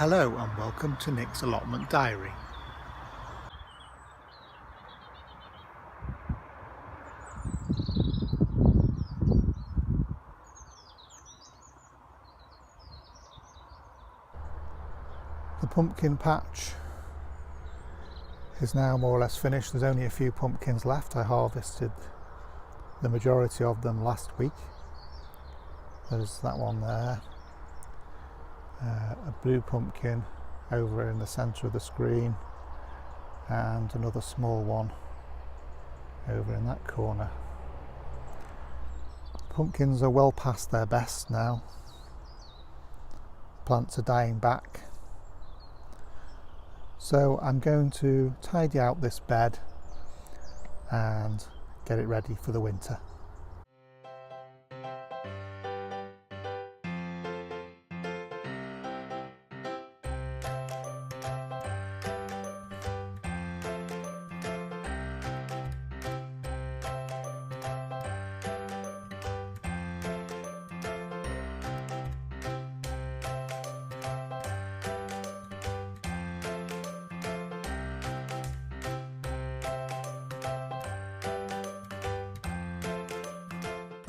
Hello and welcome to Nick's Allotment Diary. The pumpkin patch is now more or less finished. There's only a few pumpkins left. I harvested the majority of them last week. There's that one there, a blue pumpkin over in the centre of the screen, and another small one over in that corner. Pumpkins are well past their best now. Plants are dying back. So I'm going to tidy out this bed and get it ready for the winter.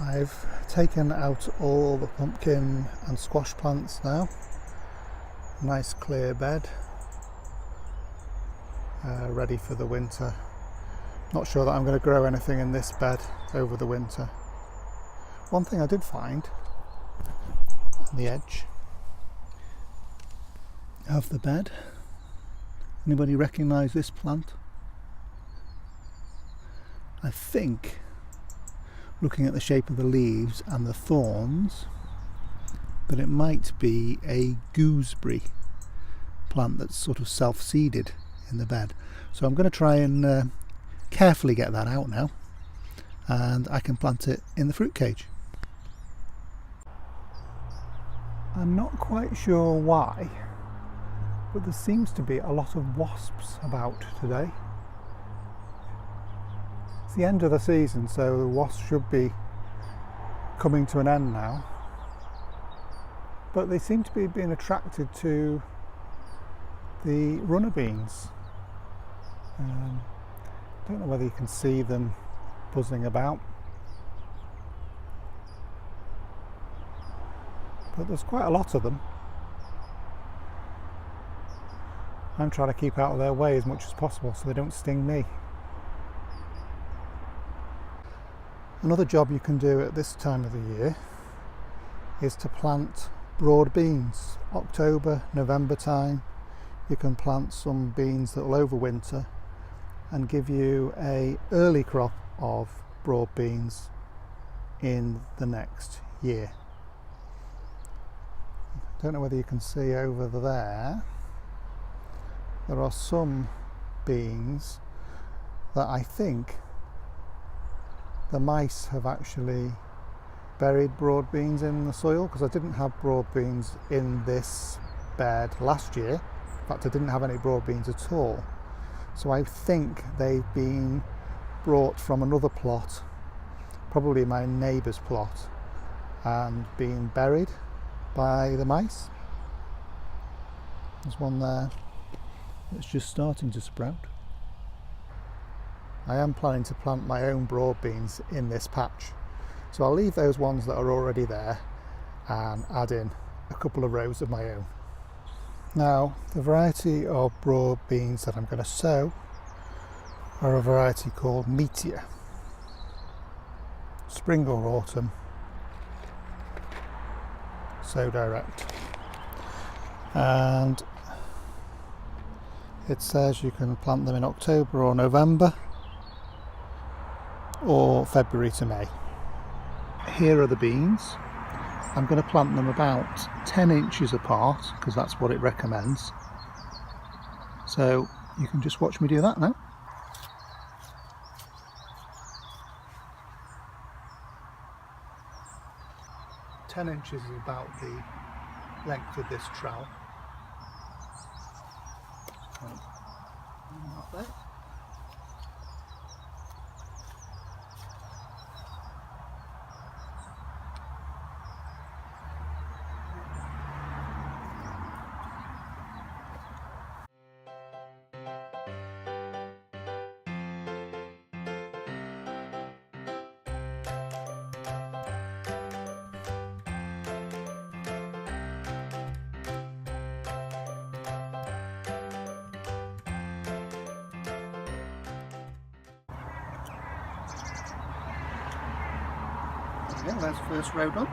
I've taken out all the pumpkin and squash plants now. Nice clear bed, ready for the winter. Not sure that I'm going to grow anything in this bed over the winter. One thing I did find on the edge of the bed. Anybody recognise this plant? I think, looking at the shape of the leaves and the thorns, that it might be a gooseberry plant that's sort of self-seeded in the bed. So I'm going to try and carefully get that out now, and I can plant it in the fruit cage. I'm not quite sure why, but there seems to be a lot of wasps about today. It's the end of the season, so the wasps should be coming to an end now, but they seem to be being attracted to the runner beans. Don't know whether you can see them buzzing about, but there's quite a lot of them. I'm trying to keep out of their way as much as possible so they don't sting me. Another job you can do at this time of the year is to plant broad beans. October, November time, you can plant some beans that will overwinter and give you an early crop of broad beans in the next year. Don't know whether you can see over there are some beans that I think the mice have actually buried broad beans in the soil, because I didn't have broad beans in this bed last year. In fact, I didn't have any broad beans at all. So I think they've been brought from another plot, probably my neighbour's plot, and been buried by the mice. There's one there that's just starting to sprout. I am planning to plant my own broad beans in this patch, so I'll leave those ones that are already there and add in a couple of rows of my own. Now, the variety of broad beans that I'm going to sow are a variety called Meteor. Spring or autumn, sow direct. And it says you can plant them in October or November, or February to May. Here are the beans. I'm going to plant them about 10 inches apart, because that's what it recommends. So you can just watch me do that now. "10 inches is about the length of this trowel. Up there. Yeah, that's the first row done.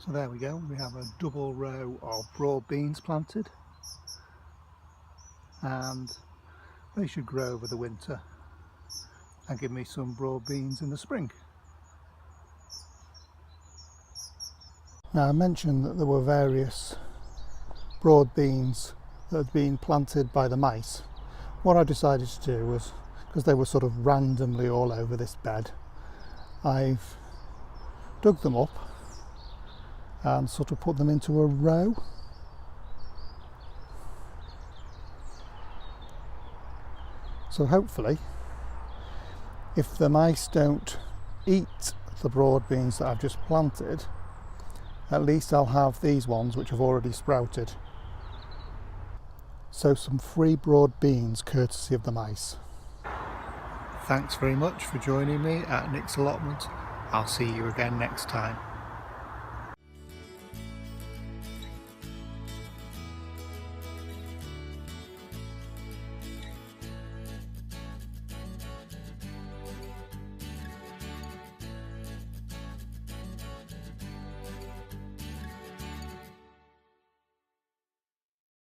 So there we go, we have a double row of broad beans planted, and they should grow over the winter and give me some broad beans in the spring. Now I mentioned that there were various broad beans that had been planted by the mice. What I decided to do was, because they were sort of randomly all over this bed, I've dug them up and sort of put them into a row. So hopefully, if the mice don't eat the broad beans that I've just planted, at least I'll have these ones which have already sprouted. So some free broad beans courtesy of the mice. Thanks very much for joining me at Nick's Allotment. I'll see you again next time.